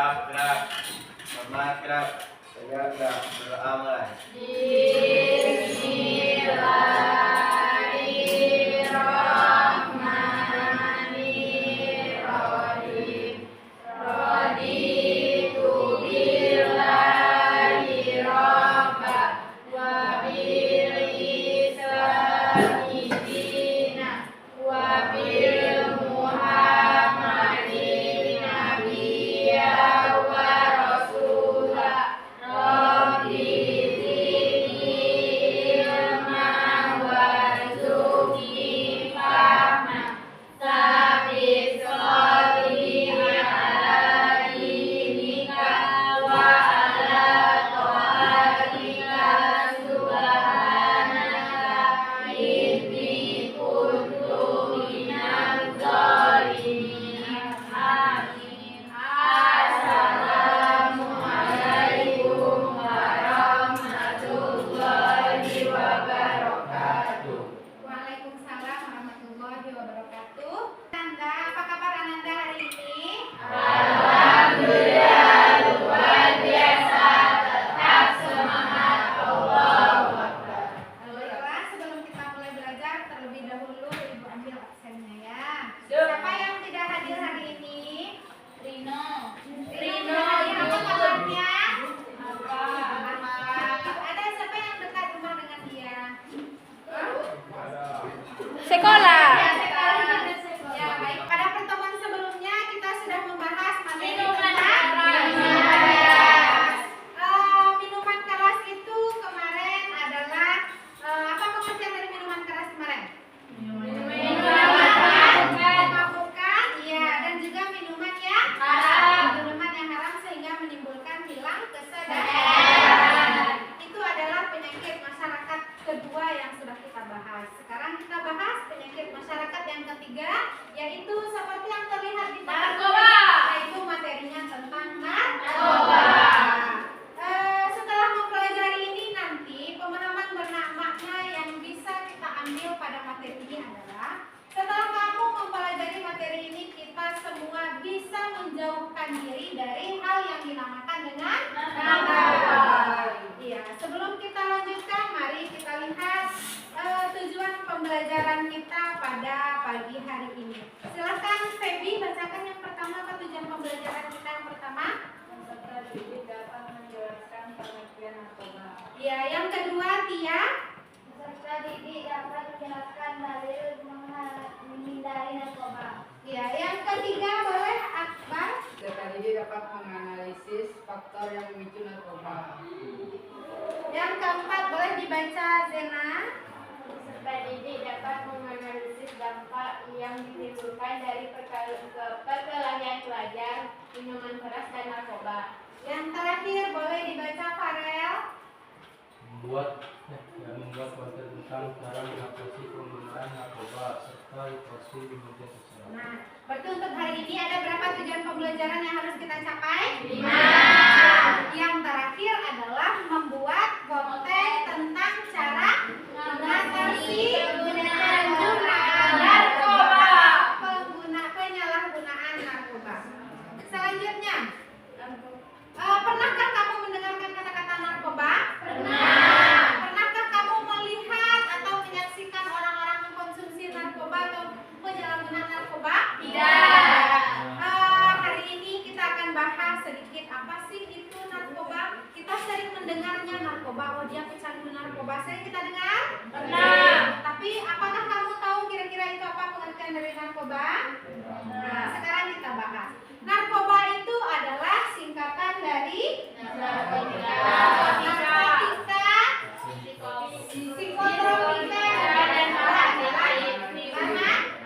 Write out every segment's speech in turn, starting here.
gerak. Selamat gerak. Saya gerak. Berdoa mulai. Bismillahirrahmanirrahim. Raditu billahi robba wa bil islami dina wa bil muhammadin nabiyya wa rasula. Rabbi zidni ilma warzuqni fahma. Sabit sholih ala dinika wa ala ta'atika subhanaka inni kuntu minaz zalimin. Amin. Assalamualaikum warahmatullahi wabarakatuh. Waalaikumsalam warahmatullahi wabarakatuh. Ananda, apa kabar Ananda hari ini? Alhamdulillah luar biasa, tetap semangat. Allahu Akbar. Baiklah, sebelum kita mulai belajar, terlebih dahulu Ibu ambil absennya ya. Siap. Siapa yang tidak hadir hari ini? Rino. Rino, apa kabarnya? Apa? Ada siapa yang dekat rumah dengan dia? Sekolah. Ya, baik. Pada pertemuan sebelumnya kita sudah membahas materi Minuman tentang keras. Minuman keras itu kemarin adalah apa pengertian dari minuman keras kemarin? Memabukkan, iya, dan juga minuman yang Haram. minuman yang haram sehingga menimbulkan hilang kesadaran. Itu adalah penyakit masyarakat kedua yang sudah kita bahas. Sekarang kita bahas penyakit masyarakat yang ketiga, yaitu seperti yang terlihat di Narkoba. yaitu materinya tentang narkoba. Narkoba. Setelah mempelajari ini nanti pemahaman makna yang bisa kita ambil pada materi ini adalah setelah kamu mempelajari materi ini kita semua bisa menjauhkan diri dari hal yang dinamakan dengan narkoba. Iya, sebelum kita lanjutkan mari kita lihat tujuan pembelajaran kita pada pagi hari ini. Silakan Feby bacakan yang pertama, apa tujuan pembelajaran kita yang pertama? Peserta didik dapat menjelaskan pengertian narkoba. Ya, yang kedua Tia. Peserta didik dapat menjelaskan dalil menghindari narkoba. Ya, yang ketiga boleh Akbar. Peserta didik dapat menganalisis faktor yang memicu narkoba. Yang keempat boleh dibaca Zena. Peserta didik dapat menganalisis dampak yang ditimbulkan dari perkelahian pelajar, minuman keras dan narkoba. Yang terakhir boleh dibaca Farel. membuat konten tentang cara mengatasi penggunaan narkoba serta literasi di media sosial. Nah, berarti untuk hari ini ada berapa tujuan pembelajaran yang harus kita capai? 5. Yang terakhir adalah membuat konten tentang cara mengatasi penggunaan narkoba. Penyalahgunaan narkoba. Selanjutnya, pernahkah kamu mendengarkan kata-kata narkoba? Pernah. Pernahkah kamu melihat atau menyaksikan orang-orang mengkonsumsi narkoba atau penyalahgunaan narkoba? Tidak. Hari ini kita akan bahas sedikit apa sih itu narkoba. Kita sering mendengarnya narkoba, oh dia pecandu narkoba. Sering kita dengar? Pernah. Tapi apakah kamu tahu kira-kira itu apa pengertian dari narkoba? Nah, sekarang kita bahas. Narkoba itu adalah singkatan dari Narkotika. psikotropika, dan bahan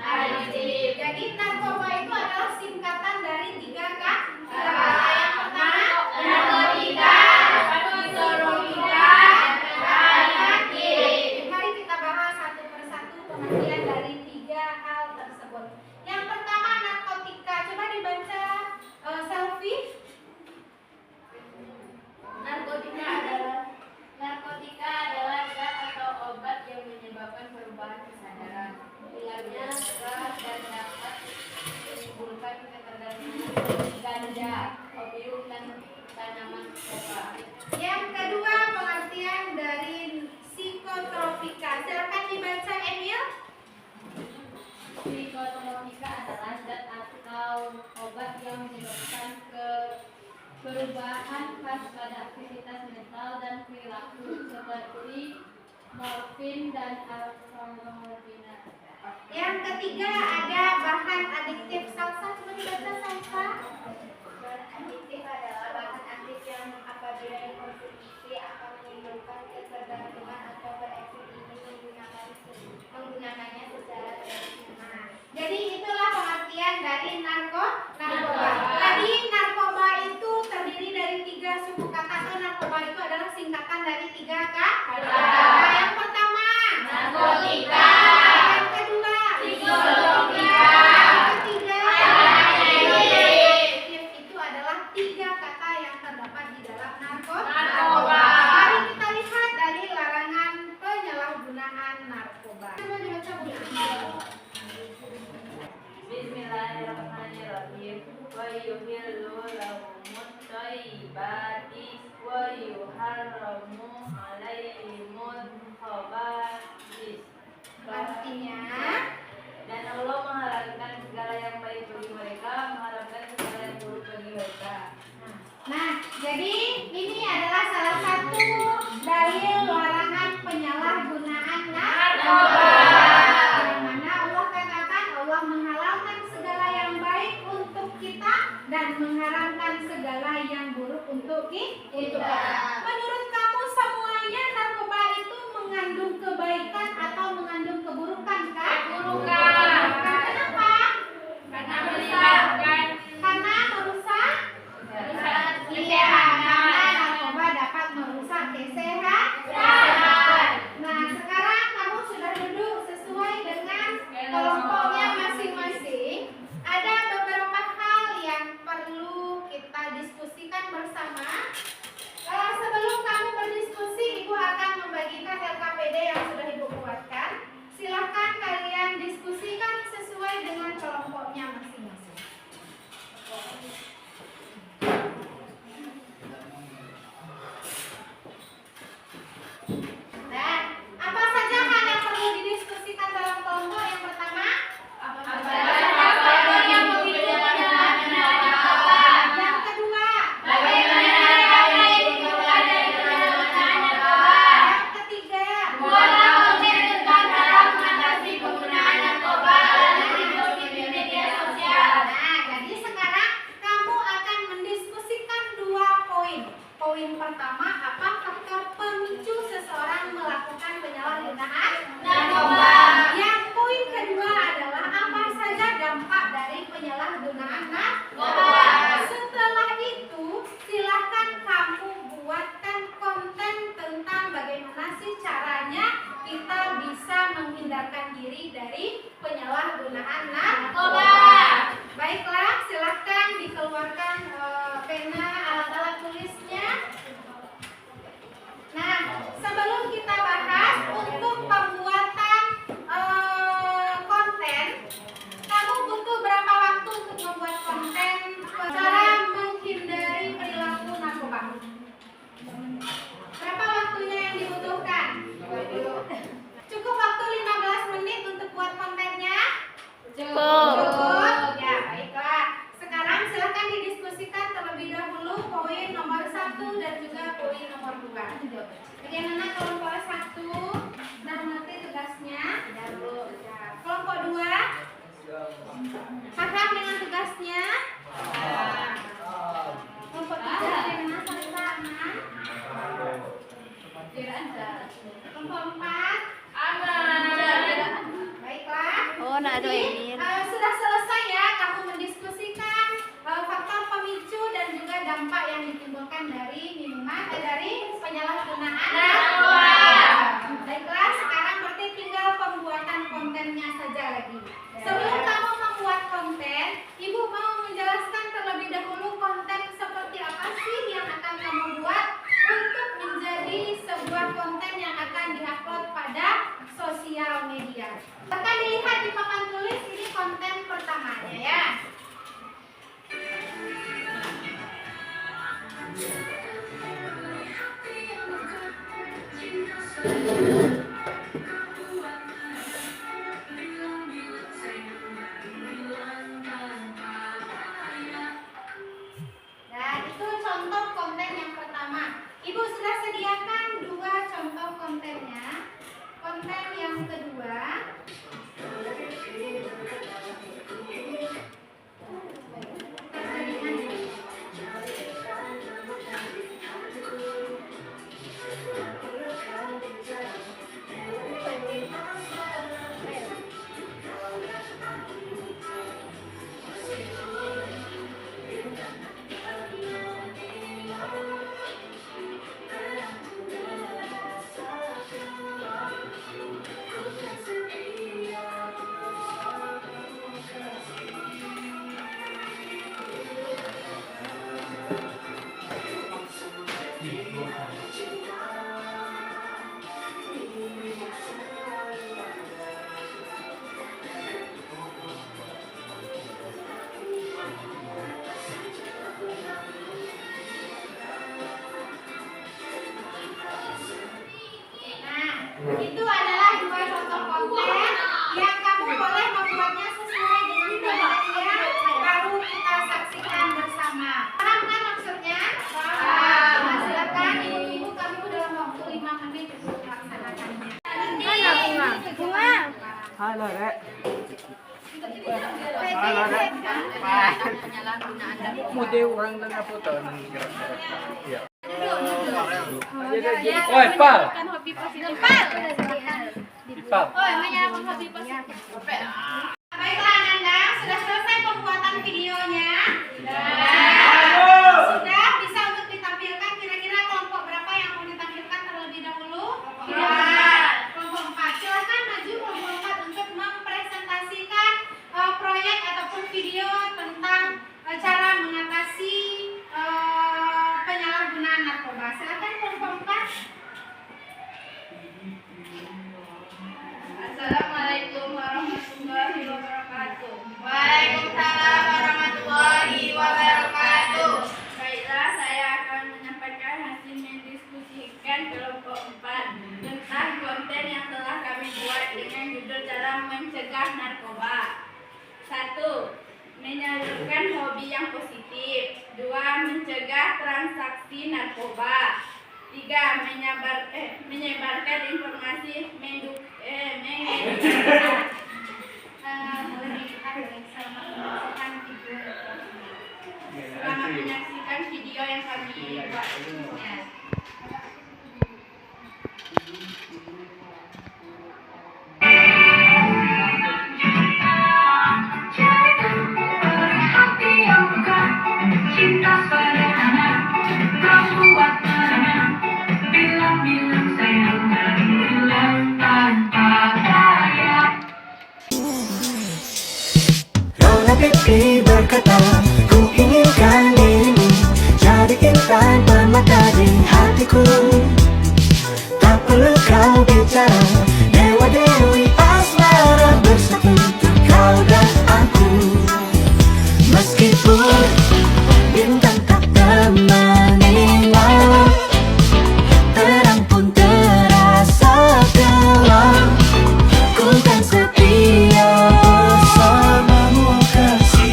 aditif. Jadi narkoba itu adalah singkatan dari 3 kata. Yang pertama Narkotika, psikotropika, dan aditif. Mari kita bahas satu persatu pengertian dari 3 hal tersebut. Yang pertama narkotika. Coba dibaca Selfie. Narkotika adalah zat atau obat yang menyebabkan perubahan kesadaran. Hilangnya keras dan dapat menimbulkan ketergantungan seperti ganja, opium, perubahan khas pada aktivitas mental dan perilaku seperti morfin dan alfa. Yang ketiga ada bahan adiktif. Salsa, coba dibaca Salsa. Bahan adiktif adalah bahan aktif yang apabila dikonsumsi akan menimbulkan ketergantungan atau berefek ingin menggunakannya secara tradisional. Jadi itulah pengertian dari narkoba. Tadi narkoba itu terdiri dari 3 suku kata. Atau narkoba itu adalah singkatan dari 3 kata. Yang pertama, Narkotika. Yang kedua, Psikotropika. Yang ketiga, adiktif. itu adalah 3 kata yang terdapat di dalam narkoba. Narkoba. Mari kita lihat dari larangan penyalahgunaan narkoba. Coba dibaca Bu. Bismillahirrahmanirrahim. Wa yuhillu lahumut thayyibati wa yuharramu 'alaihimul khaba'is. Artinya, Dan Allah mengharamkan segala yang baik bagi mereka, mengharamkan segala yang buruk bagi mereka. nah, jadi ini adalah salah satu dalil larangan penyalahgunaan narkoba. Yang mana Allah katakan Allah menghalalkan segala yang baik untuk kita dan mengharamkan segala yang buruk untuk kita. Menurut kamu semuanya narkoba itu mengandung kebaikan atau mengandung keburukan kan? Keburukan. Kenapa? Karena menyebabkan Karena merusak kesehatan. karena narkoba dapat merusak kesehatan. Nah, sekarang kamu sudah duduk sesuai dengan kelompoknya masing-masing. Ada beberapa hal yang perlu kita diskusikan bersama. Sebelum kamu berdiskusi, Ibu akan membagikan LKPD yang sudah Ibu buatkan. Silakan kalian diskusikan sesuai dengan kelompoknya masing-masing. Nah, apa saja hal yang perlu didiskusikan dalam kelompok? Yang pertama, yang begitu menyenangkan narkoba. yang kedua, Bagaimana cara dikeluarkan dari penyalahgunaan narkoba? yang ketiga, Buatlah konten tentang cara mengatasi penggunaan narkoba dan diposting di media sosial. Nah, jadi sekarang kamu akan mendiskusikan 2 poin. Poin pertama, apa faktor pemicu seseorang melakukan penyalahgunaan Narkoba. Yang poin kedua adalah apa saja dampak dari penyalahgunaan Narkoba. Setelah itu, silakan kamu buatkan konten tentang bagaimana sih caranya kita bisa menghindarkan diri dari penyalahgunaan narkoba. Baiklah, silakan dikeluarkan pena, alat-alat tulisnya. Nah, sebelum kita bahas untuk pembuatan konten, kamu butuh berapa waktu untuk membuat konten cara menghindari perilaku narkoba? Berapa waktunya yang dibutuhkan? Cukup waktu 15 menit untuk buat kontennya? Cukup. Ya, baiklah. Sekarang silakan didiskusikan terlebih dahulu poin nomor 1 dan juga poin nomor 2. Bagaimana kelompok 1 sudah mengerti tugasnya? Kelompok 2 paham dengan tugasnya? Kelompok 3 bagaimana? Salsa aman? Kelompok 4 baiklah. Jadi, sudah selesai ya kamu mendiskusikan faktor pemicu dan juga dampak yang ditimbulkan dari minuman dari penyalahgunaan narkoba. kontennya. Konten yang kedua, itu adalah dua contoh konten yang kamu boleh membuatnya sesuai dengan kriteria baru kita saksikan bersama. Paham kan maksudnya? Paham. Nah, silakan ibu-ibu kami dalam waktu 5 menit untuk melaksanakannya. Bunga. Halo, Rek. Halo, Rek. Mudi orang tengah foto nang gerak-gerak. Iya. Oi, Pal. Hobi positif. Ipal. Oh, menyalakan hobi positif. Baiklah Ananda, sudah selesai pembuatan videonya? Sudah bisa untuk ditampilkan kira-kira kelompok berapa yang mau ditampilkan terlebih dahulu? Kelompok 4. Silakan maju kelompok 4 untuk mempresentasikan proyek ataupun video tentang cara mengatasi penyalahgunaan narkoba. Silakan kelompok 4. Assalamualaikum warahmatullahi wabarakatuh. Waalaikumsalam warahmatullahi wabarakatuh. Baiklah, saya akan menyampaikan hasil mendiskusikan kelompok 4 tentang konten yang telah kami buat dengan judul cara mencegah narkoba. 1. Menyalurkan hobi yang positif. 2. Mencegah transaksi narkoba. 3. Menyebarkan informasi Selamat menyaksikan video yang kami buat. Cinta sederhana, kau buat merana. Bilang-bilang sayang dari bilang tanpa daya. Nona Baby berkata, ku inginkan dirimu jadi intan permata di hatiku. Tak perlu kau bicara, dewa dewi asmara bersatu untuk kau dan aku. Meskipun bintang tak temani malam, terang pun terasa gelap. Ku kan setia bersamamu kasih.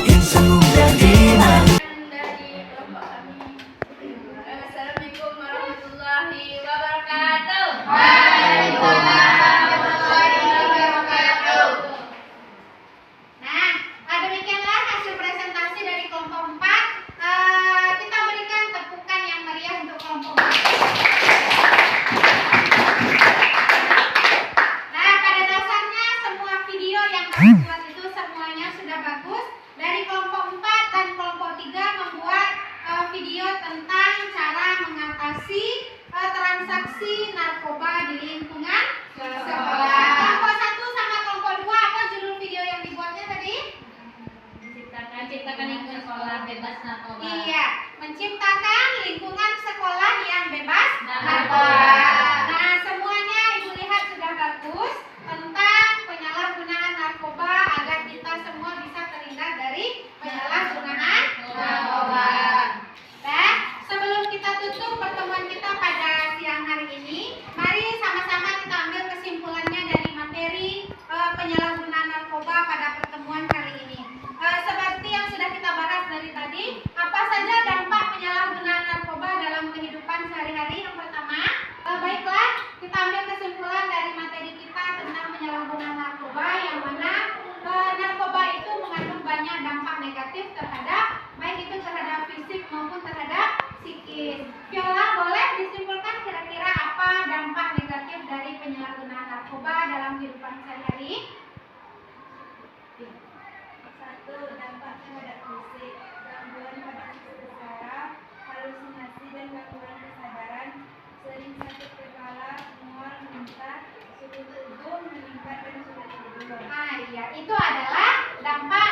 Insan muda di mana? Dari kelompok kami. Assalamualaikum warahmatullahi wabarakatuh. Nah, demikianlah hasil presentasi dari kelompok 4. Kita berikan tepukan yang meriah untuk kelompok 4. Nah, pada dasarnya semua video yang kami buat itu semuanya sudah bagus. Dari kelompok 4 dan kelompok 3 membuat video tentang cara mengatasi transaksi narkoba di lingkungan sekolah. Kelompok 1 sama kelompok 2 apa judul video yang dibuatnya tadi? Menciptakan lingkungan sekolah bebas narkoba. Iya, menciptakan lingkungan sekolah yang bebas Narkoba. narkoba. Nah, semuanya Ibu lihat sudah bagus tentang penyalahgunaan narkoba agar kita semua bisa terhindar dari penyalahgunaan narkoba. Nah, sebelum kita tutup pertemuan kita pada siang hari ini, mari sama-sama kita ambil kesimpulannya dari materi penyalahgunaan narkoba pada pertemuan kali ini. Seperti yang sudah kita bahas dari tadi, apa saja dampak penyalahgunaan Nah, iya, itu adalah dampak